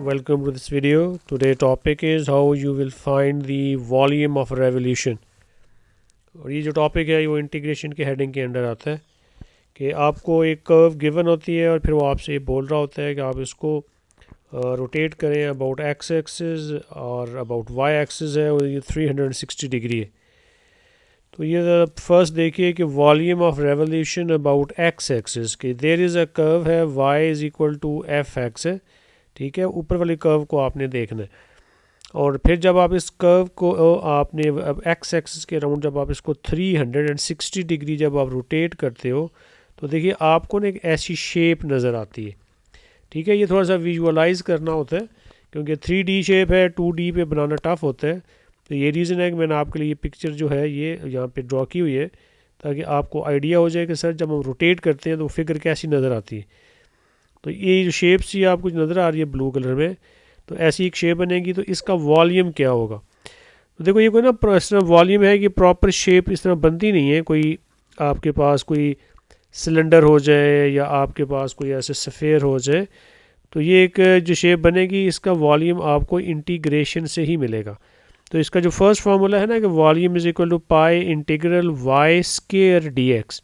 Welcome to this video. Today topic is how you will find the volume of a revolution. और ये जो topic है वो integration के हेडिंग के अंडर आता है कि आपको एक कर्व गिवन होती है और फिर वो आपसे बोल रहा होता है कि आप इसको रोटेट करें अबाउट एक्स एक्सिस और अबाउट वाई एक्सिस है और ये 360 डिग्री है। तो ये फर्स्ट देखिए कि volume of revolution about x axis कि देयर इज़ अ कर्व है y is equal to f x है, ठीक है। ऊपर वाले कर्व को आपने देखना है और फिर जब आप इस कर्व को आपने अब एक्स एक्सिस के अराउंड जब आप इसको 360 डिग्री जब आप रोटेट करते हो तो देखिए आपको ना एक ऐसी शेप नज़र आती है, ठीक है। ये थोड़ा सा विजुअलाइज करना होता है क्योंकि 3D शेप है, 2D पे बनाना टफ होता है। तो ये रीज़न है कि मैंने आपके लिए ये पिक्चर जो है ये यहाँ पे ड्रॉ की हुई है ताकि आपको आइडिया हो जाए कि सर जब हम रोटेट करते हैं तो फिगर कैसी नज़र आती है। तो ये जो शेप सी आपको नज़र आ रही है ब्लू कलर में, तो ऐसी एक शेप बनेगी। तो इसका वॉल्यूम क्या होगा? तो देखो ये कोई ना इस तरह वॉल्यूम है कि प्रॉपर शेप इस तरह बनती नहीं है। कोई आपके पास कोई सिलेंडर हो जाए या आपके पास कोई ऐसे सफ़ेयर हो जाए तो ये एक जो शेप बनेगी इसका वॉल्यूम आपको इंटीग्रेशन से ही मिलेगा। तो इसका जो फर्स्ट फार्मूला है ना कि volume is equal to pi integral y square d x,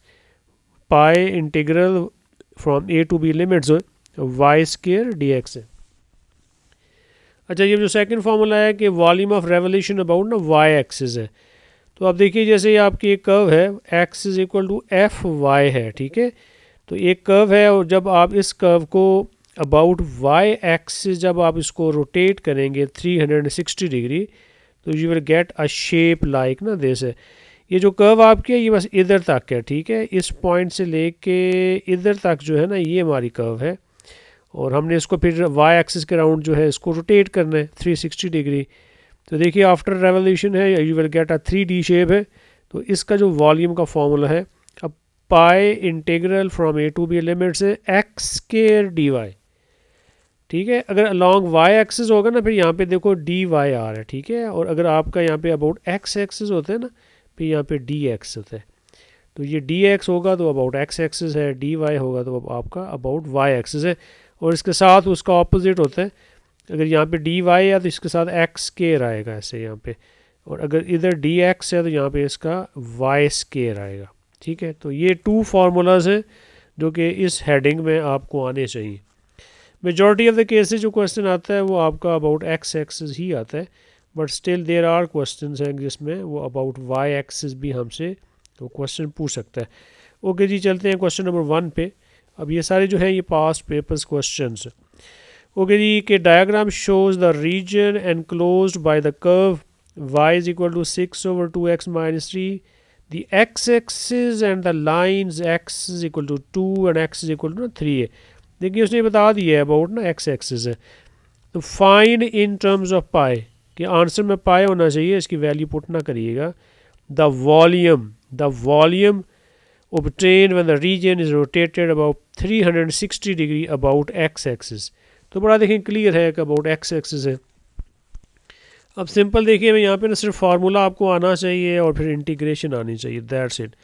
pi integral from a to b limits y square d x है। अच्छा, ये जो सेकंड फार्मूला है कि वॉल्यूम ऑफ रेवोल्यूशन अबाउट ना वाई एक्सिस है। तो अब देखिए जैसे ये आपकी एक कर्व है x is equal to f y है, ठीक है। तो एक कर्व है और जब आप इस कर्व को अबाउट वाई एक्सिस जब आप इसको रोटेट करेंगे 360 डिग्री तो you will get a shape like ना दिस है। ये जो कर्व आपकी है ये बस इधर तक है, ठीक है। इस पॉइंट से लेके इधर तक जो है ना ये हमारी कर्व है और हमने इसको फिर वाई एक्सिस के राउंड जो है इसको रोटेट करना है 360 डिग्री। तो देखिए आफ्टर रेवोल्यूशन है you will get a 3D shape है। तो इसका जो वॉल्यूम का फॉर्मूला है अब pi integral from a to b limit से एक्स स्केयर डी वाई, ठीक है। अगर अलॉन्ग वाई एक्सिस होगा ना फिर यहाँ पे देखो डी वाई आर है, ठीक है। और अगर आपका यहाँ पे अबाउट एक्स एक्सिस होता है ना फिर यहाँ पे डी एक्स होता है। तो ये डी एक्स होगा तो अबाउट एक्स एक्सिस है, डी वाई होगा तो अब आपका अबाउट वाई एक्सिस है। और इसके साथ उसका ऑपोजिट होता है, अगर यहाँ पे डी वाई है तो इसके साथ एक्स स्केयर आएगा ऐसे यहाँ पे, और अगर इधर डी एक्स है तो यहाँ पे इसका वाई स्केयर आएगा, ठीक है। तो ये टू फार्मूलाज हैं जो कि इस हेडिंग में आपको आने चाहिए। मेजॉरिटी ऑफ द केसेस जो क्वेश्चन आता है वो आपका अबाउट एक्स एक्सिस ही आता है, but still there are question हैं जिसमें वो अबाउट वाई एक्सिस भी हमसे तो क्वेश्चन पूछ सकता है। ओके जी, चलते हैं क्वेश्चन नंबर 1 पे। अब ये सारे जो हैं ये पास्ट पेपर्स क्वेश्चंस। ओके जी, के diagram shows the region enclosed by the curve y is equal to 6 over 2x minus 3, the x-axis and the lines x is equal to 2 and x is equal to 3 है। देखिए उसने बता दिया है about ना x axis है। तो find in terms of पाई कि आंसर में पाई होना चाहिए, इसकी वैल्यू पुट ना करिएगा। The volume obtained when the region is rotated about 360 degree about x axis. तो बड़ा देखें क्लियर है कि अबाउट एक्स एक्सिस है। अब सिंपल देखिए मैं यहाँ पे ना सिर्फ फार्मूला आपको आना चाहिए और फिर इंटीग्रेशन आनी चाहिए, दैट्स इट।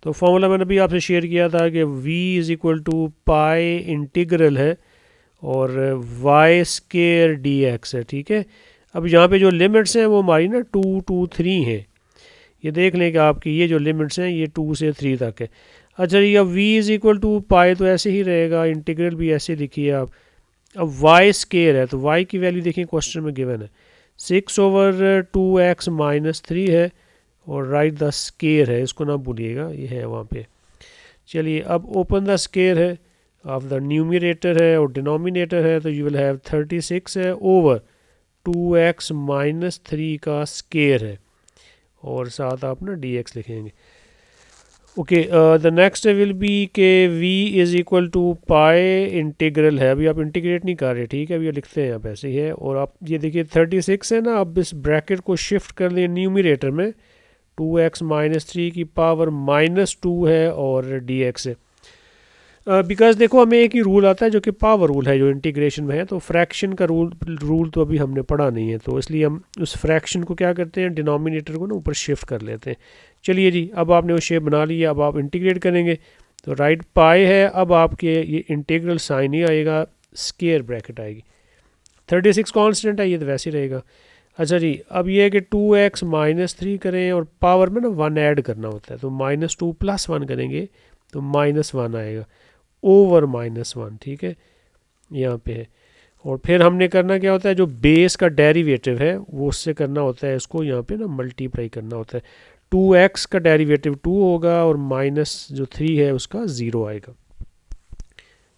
तो फार्मूला मैंने अभी आपसे शेयर किया था कि v is equal to pi integral है और वाई स्केयर डी एक्स है, ठीक है। अब यहाँ पे जो लिमिट्स हैं वो हमारी ना 2 2 3 हैं। ये देख लें कि आपकी ये जो लिमिट्स हैं ये 2 से 3 तक है। अच्छा ये अब v इज़ इक्वल टू पाई तो ऐसे ही रहेगा, इंटीग्रल भी ऐसे लिखिए आप। अब वाई स्केयर है तो वाई की वैल्यू देखिए क्वेश्चन में गिवन है 6 over 2x माइनस 3 है और राइट द स्केयर है, इसको ना भूलिएगा, ये है वहाँ पे। चलिए अब ओपन द स्केयर है ऑफ द न्यूमरेटर है और डिनोमिनेटर है, तो यू विल हैव 36 है ओवर 2x माइनस 3 का स्केयर है और साथ आप ना dx लिखेंगे। Okay, the next will be के v is equal to pi integral है। अभी आप इंटीग्रेट नहीं कर रहे, ठीक है, अभी लिखते हैं आप ऐसे ही है। और आप ये देखिए 36 है ना, अब इस ब्रैकेट को शिफ्ट कर लें न्यूमरेटर में, 2x माइनस 3 की पावर माइनस 2 है और dx है। बिकॉज देखो हमें एक ही रूल आता है जो कि पावर रूल है जो इंटीग्रेशन में है, तो फ्रैक्शन का रूल तो अभी हमने पढ़ा नहीं है, तो इसलिए हम उस फ्रैक्शन को क्या करते हैं डिनोमिनेटर को ना ऊपर शिफ्ट कर लेते हैं। चलिए जी, अब आपने वो शेप बना लिया, अब आप इंटीग्रेट करेंगे तो राइट पाई है, अब आपके ये इंटीग्रल साइन ही आएगा, स्केयर ब्रैकेट आएगी। 36 कांस्टेंट है, ये तो वैसे ही रहेगा। अच्छा जी, अब ये है कि 2x माइनस 3 करें और पावर में ना 1 ऐड करना होता है, तो -2 + 1 करेंगे तो -1 आएगा ओवर -1, ठीक है, यहाँ पे है। और फिर हमने करना क्या होता है, जो बेस का डेरिवेटिव है वो उससे करना होता है, इसको यहाँ पे ना मल्टीप्लाई करना होता है। 2x का डेरिवेटिव 2 होगा और माइनस जो 3 है उसका 0 आएगा।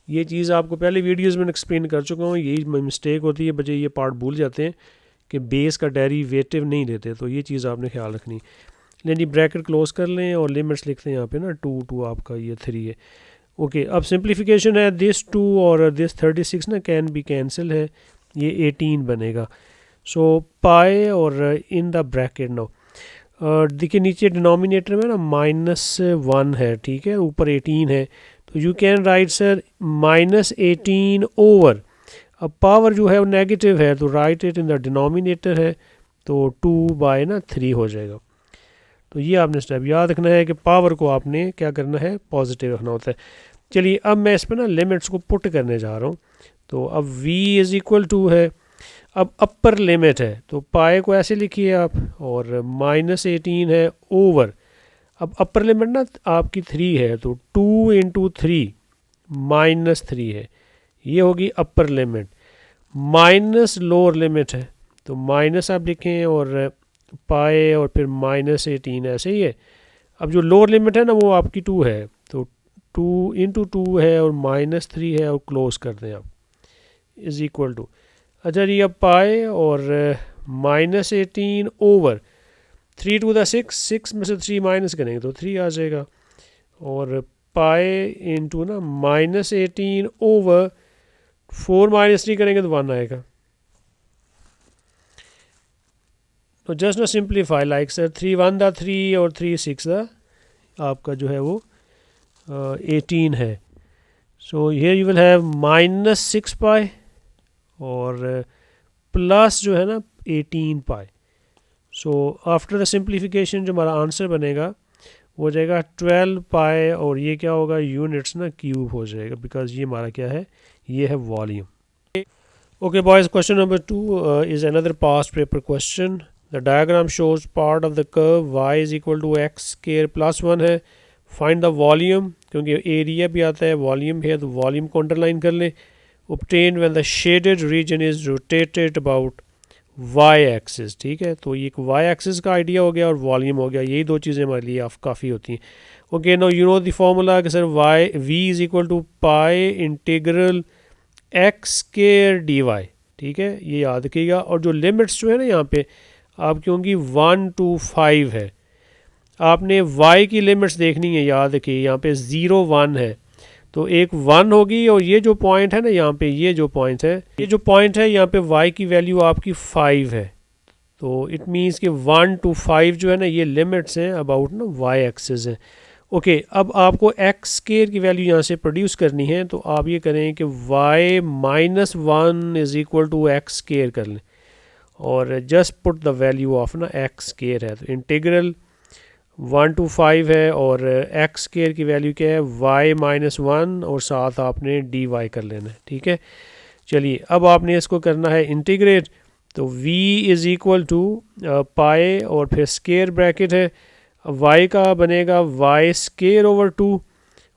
ये चीज़ आपको पहले वीडियोज़ में एक्सप्लेन कर चुका हूँ, यही मिस्टेक होती है, बच्चे ये पार्ट भूल जाते हैं कि बेस का डेरिवेटिव नहीं लेते, तो ये चीज़ आपने ख्याल रखनी। लेकिन जी ब्रैकेट क्लोज कर लें और लिमिट्स लिखते हैं यहाँ पे ना, 2 आपका ये 3 है। ओके, अब सिंप्लीफिकेशन है, दिस 2 और दिस 36 ना कैन बी कैंसिल है, ये 18 बनेगा। सो पाए और इन द ब्रैकेट नाउ, देखिए नीचे डिनोमिनेटर में ना -1 है, ठीक है, ऊपर 18 है, तो you can write sir -18 over, अब पावर जो है वो नेगेटिव है तो right it in the denominator है, तो 2/3 हो जाएगा। तो ये आपने स्टेप याद रखना है कि पावर को आपने क्या करना है, पॉजिटिव रखना होता है। चलिए अब मैं इस पर ना लिमिट्स को पुट करने जा रहा हूँ। तो अब v = है, अब अपर लिमिट है तो पाए को ऐसे लिखिए आप, और -18 है ओवर, अब अपर लिमिट ना आपकी 3 है तो 2 × 3 -3 है, ये होगी upper limit. Minus lower limit है तो माइनस आप लिखें और पाए और फिर -18 ऐसे ही है। अब जो लोअर लिमिट है ना वो आपकी 2 है, तो 2 × 2 है और -3 है और क्लोज कर दें आप, = अच्छा जी, अब पाए और -18 ओवर 3 × 6 में से 3 माइनस करेंगे तो 3 आ जाएगा, और पाए इंटू ना -18 ओवर 4 - 3 करेंगे तो 1 आएगा। तो जस्ट ना सिंप्लीफाई लाइक सर, 3 × 1 = 3 और 3 × 6 आपका जो है वो 18 है। So here you will have -6 पाई और प्लस जो है ना 18 पाई। सो आफ्टर द सिंप्लीफिकेशन जो हमारा आंसर बनेगा वो हो जाएगा 12 पाई, और ये क्या होगा, यूनिट्स ना क्यूब हो जाएगा, बिकॉज ये हमारा क्या है, ये है volume. Okay boys, question number 2 is another past paper question. The diagram shows part of the curve y = x² + 1 है। फाइंड द वॉल्यूम, क्योंकि एरिया भी आता है वॉल्यूम है, तो वॉल्यूम को अंडरलाइन कर लें। obtained when the shaded region is rotated about y axis, ठीक है, तो ये एक y एक्सिस का आइडिया हो गया और वॉल्यूम हो गया, यही दो चीज़ें हमारे लिए काफ़ी होती हैं। Okay, no you know the formula कि sir v = pi integral x² dy, ठीक है, ये याद रखिएगा। और जो लिमिट्स जो है ना यहाँ पे आपकी होंगी 1 to 5 है, आपने y की लिमिट्स देखनी है, याद रखिए यहाँ पे 0 1 है, तो एक 1 होगी, और ये जो पॉइंट है ना यहाँ पे, ये जो पॉइंट है, ये जो पॉइंट है यहाँ पे y की वैल्यू आपकी 5 है, तो इट मीन्स कि 1 to 5 जो है ना ये लिमिट्स हैं अबाउट ना y एक्सिस है। ओके, अब आपको x² की वैल्यू यहाँ से प्रोड्यूस करनी है, तो आप ये करें कि y -1 = x² कर लें, और just put the value of ना x² है, तो इंटीग्रल 1 to 5 है, और x² की वैल्यू क्या है, y -1, और साथ आपने dy कर लेना है, ठीक है। चलिए अब आपने इसको करना है इंटीग्रेट, तो v = पाई और फिर स्केयर ब्रैकेट है, y का बनेगा y² / 2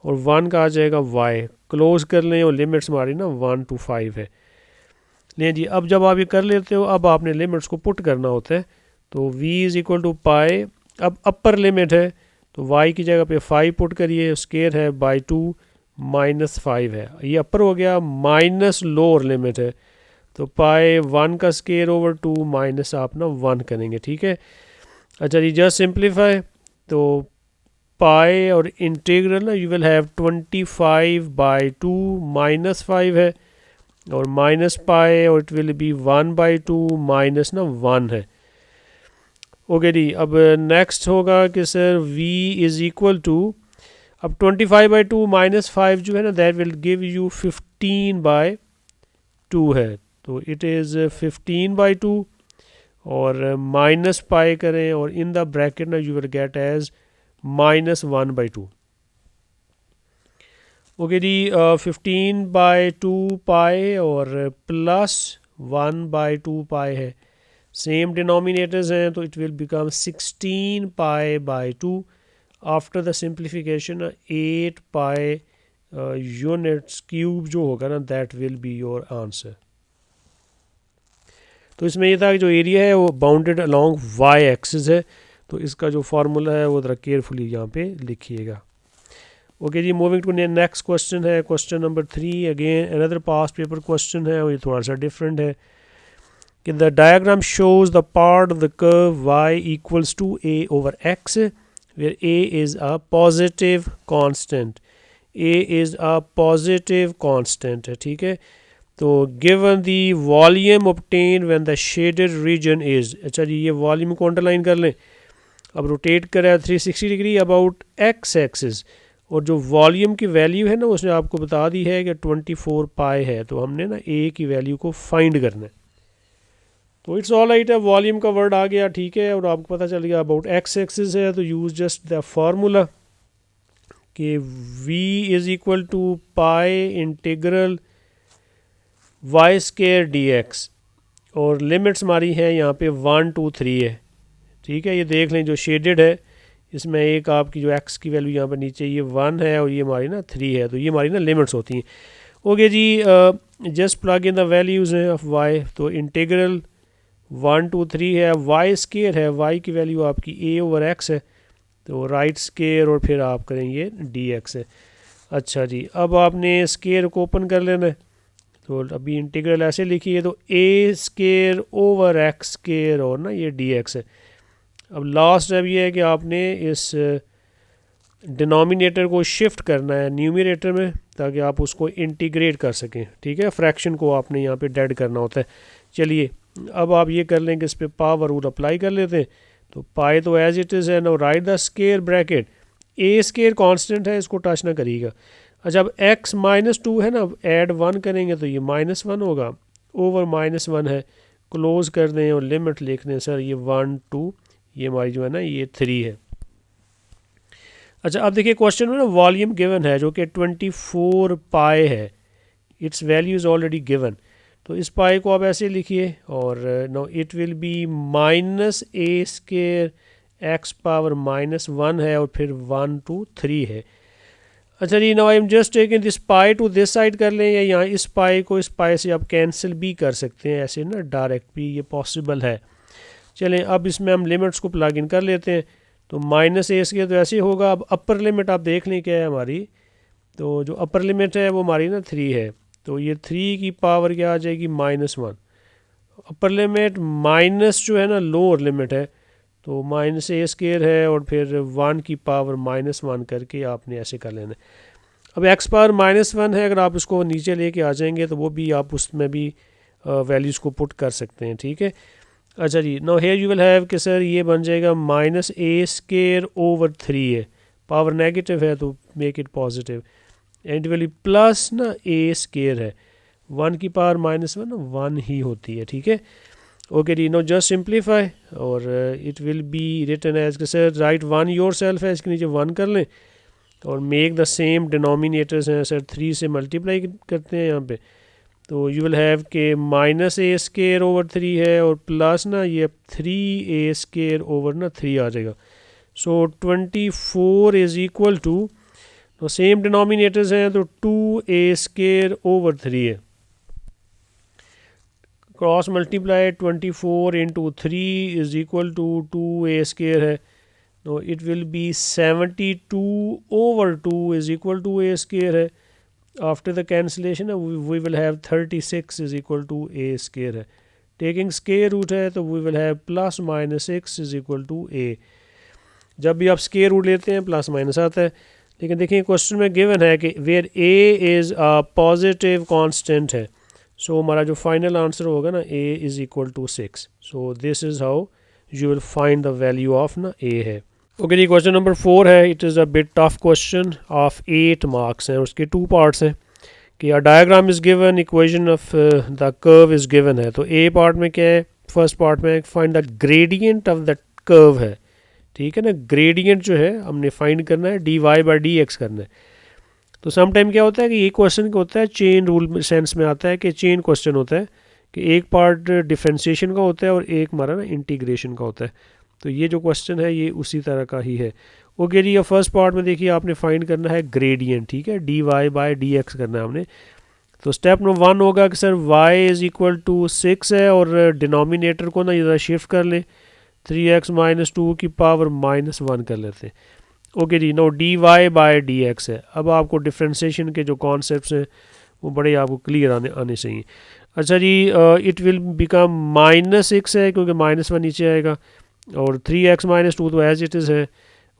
और 1 का आ जाएगा y, क्लोज कर लें, और लिमिट्स हमारी ना 1 to 5 है। लें जी, अब जब आप ये कर लेते हो, अब आपने लिमिट्स को पुट करना होता है, तो v = पाई, अब अपर लिमिट है तो y की जगह पे 5 पुट करिए, स्केयर है बाई 2 -5 है, ये अपर हो गया, माइनस लोअर लिमिट है तो पाई 1 का स्केयर ओवर 2 माइनस आप ना 1 करेंगे, ठीक है। अच्छा जी, जस्ट सिंप्लीफाई, तो पाई और इंटीग्रल ना यू विल हैव 25/2 -5 है, और माइनस पाई, और इट विल बी 1/2 माइनस ना 1 है। ओके जी, अब नेक्स्ट होगा कि सर v = अब 25/2 -5 जो है ना दैट विल गिव यू 15/2 है, तो इट इज़ 15/2, और माइनस पाई करें, और इन द ब्रैकेट ना you will get as -1/2। Okay जी, 15/2 पाई और प्लस 1/2 पाई है, सेम डिनोमिनेटर्स हैं तो it will become 16 pi by 2. After the simplification 8 pi units cube जो होगा ना that will be your answer. तो इसमें ये था कि जो एरिया है वो बाउंडेड अलॉन्ग वाई एक्सिस है, तो इसका जो फार्मूला है वो ज़रा केयरफुली यहाँ पे लिखिएगा. ओके जी, मूविंग टू नेक्स्ट क्वेश्चन है question number 3. Again another past paper question है और ये थोड़ा सा डिफरेंट है कि the diagram shows the part of the curve y equals to a over x where a is a positive constant. a is a positive constant है, ठीक है. तो given the volume obtained when the shaded region is, अच्छा जी ये volume को underline कर लें. अब रोटेट करें 360 डिग्री अबाउट x एक्सिस और जो वॉल्यूम की वैल्यू है ना उसने आपको बता दी है कि 24 पाई है, तो हमने ना a की वैल्यू को फाइंड करना है. तो इट्स ऑल राइट है, वॉल्यूम का वर्ड आ गया, ठीक है, और आपको पता चल गया अबाउट x एक्सिस है, तो यूज जस्ट द फार्मूला कि v is equal to pi integral y square d x और लिमिट्स हमारी हैं यहाँ पे 1 2 3 है, ठीक है. ये देख लें जो शेडेड है इसमें एक आपकी जो x की वैल्यू यहाँ पर नीचे ये 1 है और ये हमारी ना 3 है, तो ये हमारी ना लिमिट्स होती हैं. ओके जी, just plug in the values हैं ऑफ y. तो इंटीग्रल 1 2 3 है, वाई स्केयर है, y की वैल्यू आपकी a ओवर x है, तो राइट स्केयर और फिर आप करेंगे dx है. अच्छा जी, अब आपने स्केयर को ओपन कर लेना है, तो अभी इंटीग्रल ऐसे लिखिए तो a square over x square और ना ये dx है. अब लास्ट अब ये है कि आपने इस डिनोमिनेटर को शिफ्ट करना है न्यूमरेटर में ताकि आप उसको इंटीग्रेट कर सकें, ठीक है. फ्रैक्शन को आपने यहाँ पे डेड करना होता है. चलिए अब आप ये कर लें कि इस पर पावर रूल अप्लाई कर लेते हैं. तो पाई तो एज इट इज़ है, no right the square bracket, a square constant है इसको टच ना करिएगा. अच्छा अब x -2 है ना, ऐड 1 करेंगे तो ये -1 होगा, ओवर -1 है, क्लोज कर दें और लिमिट लिख दें सर ये 1 2, ये हमारी जो है ना ये 3 है. अच्छा अब देखिए क्वेश्चन में ना वॉल्यूम गिवन है जो कि 24 पाई है, it's value is already given. तो इस पाई को आप ऐसे लिखिए और no it will be -a square x power -1 है और फिर 1 2 3 है. अच्छा जी, now I am just taking this pi to this side कर लें या यहाँ इस पाई को इस पाई से आप कैंसिल भी कर सकते हैं, ऐसे ना डायरेक्ट भी ये पॉसिबल है. चलें अब इसमें हम लिमिट्स को प्लग इन कर लेते हैं. तो -a स्केयर तो ऐसे होगा. अब अपर लिमिट आप देख लें क्या है हमारी, तो जो अपर लिमिट है वो हमारी ना 3 है, तो ये 3 की पावर क्या आ जाएगी -1. अपर लिमिट माइनस जो है ना लोअर लिमिट है, तो -a स्केयर है और फिर 1 की पावर -1 करके आपने ऐसे कर लेना है. अब x पावर -1 है, अगर आप इसको नीचे लेके आ जाएंगे तो वो भी आप उसमें भी वैल्यूज़ को पुट कर सकते हैं, ठीक है. अच्छा जी, no here you will have कि सर ये बन जाएगा -a स्केयर ओवर 3 है, पावर नेगेटिव है तो make it positive, and will plus ना a स्केयर है, 1 की पावर -1 ना 1 ही होती है, ठीक है. ओके जी, नो जस्ट सिंप्लीफाई और it will be written as के सर राइट 1 योर सेल्फ है, इसके नीचे 1 कर लें और मेक द सेम डिनोमिनेटर्स हैं सर 3 से मल्टीप्लाई करते हैं यहाँ पे. तो यू विल हैव के -a स्केयर ओवर 3 है और प्लस ना ये 3a स्केयर ओवर ना 3 आ जाएगा. सो 24 इज़ इक्वल टू, तो सेम डिनोमिनेटर्स हैं तो 2a स्केयर ओवर 3 है, cross multiply 24 into 3 is equal to 2a square है, तो it will be 72 over 2 is equal to a square है. After the cancellation we will have 36 is equal to a square है. Taking square root है तो we will have +-6 is equal to a. जब भी आप square root लेते हैं plus minus आता है, लेकिन देखिए क्वेश्चन में गिवन है कि where a is a positive constant है, सो हमारा जो फाइनल आंसर होगा ना a is equal to 6. So this is how you will find the value of ना a है. ओके जी, क्वेश्चन नंबर 4 है. It is a bit tough question of 8 marks हैं, उसके 2 पार्ट्स हैं कि a diagram is given, equation of the curve is given है. तो a पार्ट में क्या है, फर्स्ट पार्ट में find the gradient of the curve है, ठीक है ना. ग्रेडियंट जो है हमने फाइंड करना है, dy/dx करना है. तो सम टाइम क्या होता है कि ये क्वेश्चन क्या होता है, चेन रूल सेंस में आता है कि चेन क्वेश्चन होता है कि एक पार्ट डिफरेंशिएशन का होता है और एक हमारा ना इंटीग्रेशन का होता है। तो ये जो क्वेश्चन है ये उसी तरह का ही है। ओके जी, फर्स्ट पार्ट में देखिए आपने फाइंड करना है ग्रेडियंट, ठीक है, dy बाय dx करना है हमने। तो स्टेप नंबर 1 होगा कि sir y is equal to 6 है और डिनोमिनेटर को ना ज़रा शिफ्ट कर लें, 3x माइनस 2 की पावर -1 कर लेते हैं। ओके जी, नो dy बाय dx है। अब आपको डिफ्रेंशिएशन के जो कॉन्सेप्ट्स हैं वो बड़े आपको क्लियर आने चाहिए। अच्छा जी, इट विल बिकम -6 है क्योंकि -1 नीचे आएगा, और 3x माइनस 2 तो एज इट इज़ है,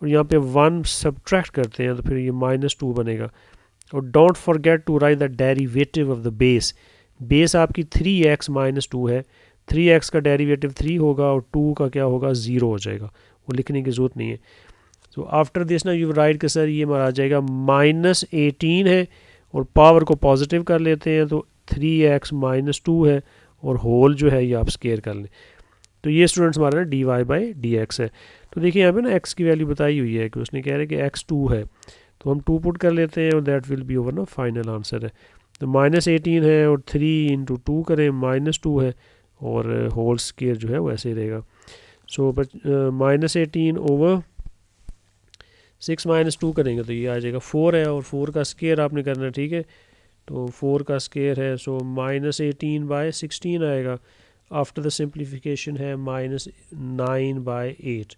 और यहाँ पे 1 सब्ट्रैक्ट करते हैं तो फिर ये -2 बनेगा। और don't forget to write the derivative of the base. Base आपकी 3x माइनस 2 है, 3x का डेरिवेटिव 3 होगा और 2 का क्या होगा, 0 हो जाएगा, वो लिखने की ज़रूरत नहीं है। तो आफ्टर दिस ना यू राइट कि सर ये हमारा आ जाएगा -18 है और पावर को पॉजिटिव कर लेते हैं तो 3x माइनस 2 है और होल जो है ये आप स्केयर कर लें। तो ये स्टूडेंट्स हमारा ना dy बाई dx है। तो देखिए यहाँ पे ना x की वैल्यू बताई हुई है कि उसने कह रहे हैं कि x 2 है, तो हम 2 पुट कर लेते हैं और दैट विल बी ओवर ना फाइनल आंसर है। तो -18 है और 3 इंटू 2 करें -2 है और होल स्केयर जो है वो ऐसे ही रहेगा। सो -18 ओवर 6 माइनस 2 करेंगे तो ये आ जाएगा 4 है, और 4 का स्केयर आपने करना है, ठीक है। तो 4 का स्केयर है, सो -18 बाय 16 आएगा। आफ्टर द सिंप्लीफिकेशन है -9 by 8।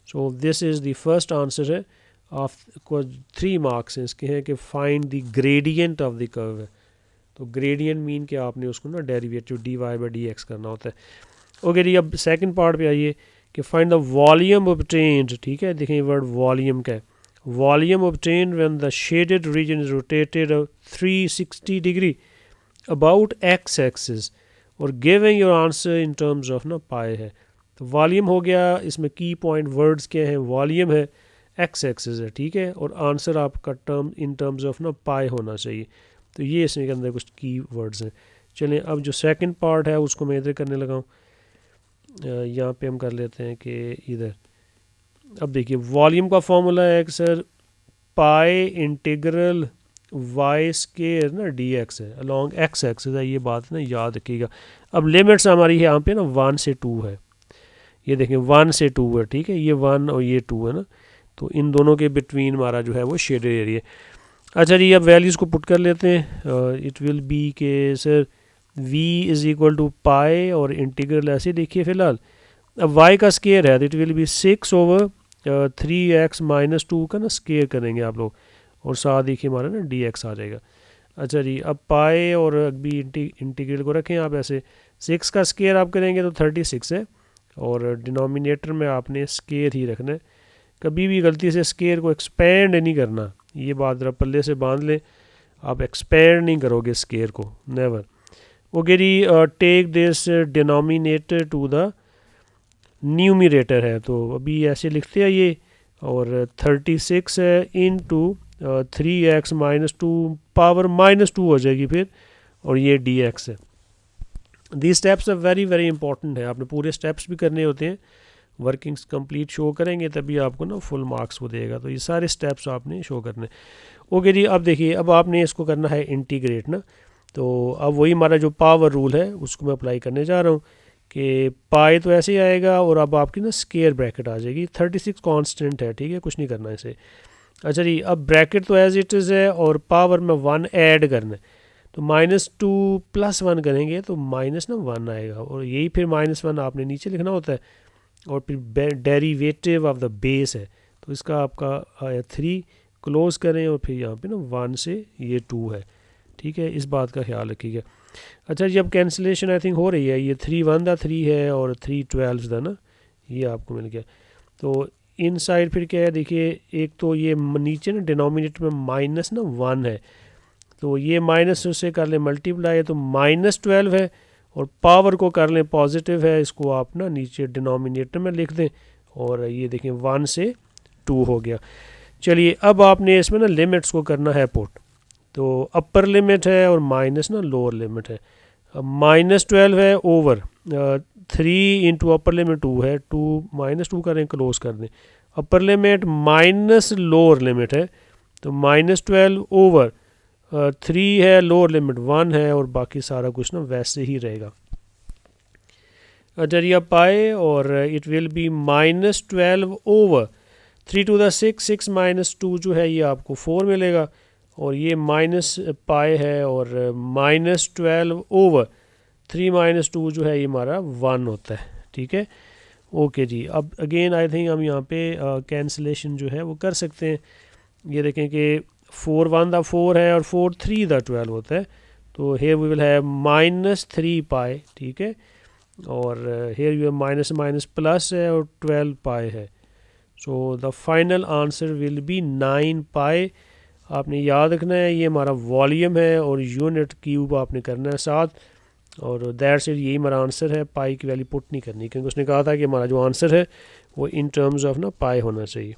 So this is the first answer है ऑफ को 3 मार्क्स हैं इसके हैं कि find the gradient of the curve है। तो ग्रेडियंट मीन कि आपने उसको ना डेरिवेटिव dy बाई dx करना होता है। ओके जी, अब सेकंड पार्ट पे आइए कि फाइंड द वॉल्यूम ऑब्टेन्ड, ठीक है। देखें वर्ड वॉल्यूम का है, volume obtained when the shaded region is rotated 360 degree about x axis और giving your answer in terms of ना पाई है। तो वॉल्यूम हो गया, इसमें की पॉइंट वर्ड्स क्या हैं, वॉल्यूम है, x एक्सिस है, ठीक है, और आंसर आपका टर्म इन टर्म्स ऑफ ना पाई होना चाहिए। तो ये इसमें के अंदर कुछ की वर्ड्स हैं। चलें अब जो सेकंड पार्ट है उसको मैं इधर करने लगा हूँ, यहाँ पे हम कर लेते हैं कि इधर। अब देखिए वॉल्यूम का फॉर्मूला है कि sir pi integral y square ना dx है अलॉन्ग x एक्सिस है, ये बात ना याद रखिएगा। अब लिमिट्स हमारी यहाँ पे ना 1 से 2 है, ये देखें 1 से 2 है, ठीक है, ये 1 और ये 2 है ना, तो इन दोनों के बिटवीन हमारा जो है वो शेडेड एरिया। अच्छा जी, अब वैल्यूज़ को पुट कर लेते हैं। इट विल बी के sir v is equal to pi और इंटीग्रल ऐसे देखिए फ़िलहाल। अब y का स्केयर है तो it will B 6 over 3x minus 2 का ना स्केयर करेंगे आप लोग, और साथ देखिए हमारा ना dx आ जाएगा। अच्छा जी, अब पाई और अभी इंटीग्रल को रखें आप ऐसे, 6 का स्केयर आप करेंगे तो 36 है, और डिनोमिनेटर में आपने स्केयर ही रखना है। कभी भी गलती से स्केयर को एक्सपेंड नहीं करना, ये बात ज़रा पल्ले से बांध लें, आप एक्सपेंड नहीं करोगे स्केयर को, नेवर। ओके जी, take this denominator to the numerator है, तो अभी ऐसे लिखते हैं ये, और 36 है इंटू 3x माइनस 2 पावर -2 हो जाएगी फिर, और ये dx है। The steps are very very important है, आपने पूरे स्टेप्स भी करने होते हैं, वर्किंग्स कंप्लीट शो करेंगे तभी आपको ना फुल मार्क्स वो देगा, तो ये सारे स्टेप्स आपने शो करने। ओके जी, अब देखिए अब आपने इसको करना है इंटीग्रेट ना, तो अब वही हमारा जो पावर रूल है उसको मैं अप्लाई करने जा रहा हूँ कि पाई तो ऐसे ही आएगा और अब आपकी ना स्केयर ब्रैकेट आ जाएगी, 36 कांस्टेंट है, ठीक है, कुछ नहीं करना इसे। अच्छा जी, अब ब्रैकेट तो एज इट इज़ है और पावर में 1 ऐड करना है, तो -2 + 1 करेंगे तो -1 आएगा, और यही फिर -1 आपने नीचे लिखना होता है, और फिर डेरिवेटिव ऑफ द बेस है, तो इसका आपका आया 3, क्लोज करें और फिर यहाँ पे ना 1 से ये 2 है, ठीक है, इस बात का ख्याल रखिएगा। अच्छा जी, अब कैंसिलेशन आई थिंक हो रही है, ये 3 1 दा 3 है और 3 12 दा ना, ये आपको मिल गया। तो इन साइड फिर क्या है देखिए, एक तो ये नीचे ना डिनोमिनेटर में -1 है, तो ये माइनस उससे कर लें मल्टीप्लाई, तो -12 है, और पावर को कर लें पॉजिटिव है, इसको आप ना नीचे डिनोमिनेटर में लिख दें, और ये देखें 1 से 2 हो गया। चलिए अब आपने इसमें ना लिमिट्स को करना है पुट, तो अपर लिमिट है और माइनस ना लोअर लिमिट है। अब -12 है ओवर 3 इंटू अपर लिमिट 2 है, 2 -2 करें, क्लोज कर दें, upper limit minus lower limit है, तो -12 ओवर 3 है, लोअर लिमिट 1 है, और बाकी सारा कुछ ना वैसे ही रहेगा। जरिया पाए और it will B -12 over 3 to the 6, 6 - 2 जो है ये आपको 4 मिलेगा और ये माइनस पाए है और -12 ओवर 3 - 2 जो है ये हमारा 1 होता है। ठीक है, ओके जी। अब अगेन आई थिंक हम यहाँ पे कैंसलेशन जो है वो कर सकते हैं। ये देखें कि 4 1 दा 4 है और 4 3 दा 12 होता है, तो हेयर वी विल हैव -3 पाए। ठीक है, और here you minus minus plus है और 12 पाए है, so the final answer will be 9 pi. आपने याद रखना है ये हमारा वॉल्यूम है और यूनिट क्यूब आपने करना है साथ, और दैट्स इट, यही हमारा आंसर है। पाई की वैल्यू पुट नहीं करनी क्योंकि उसने कहा था कि हमारा जो आंसर है वो इन टर्म्स ऑफ ना पाई होना चाहिए।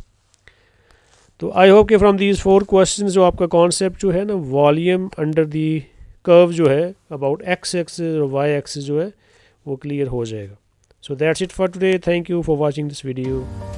तो आई होप कि फ्रॉम दीज 4 क्वेश्चन जो आपका कॉन्सेप्ट जो है ना वॉल्यूम अंडर दी कर्व जो है अबाउट एक्स एक्सिस और वाई एक्सिस जो है वो क्लियर हो जाएगा। So that's it for today, thank you for watching this video.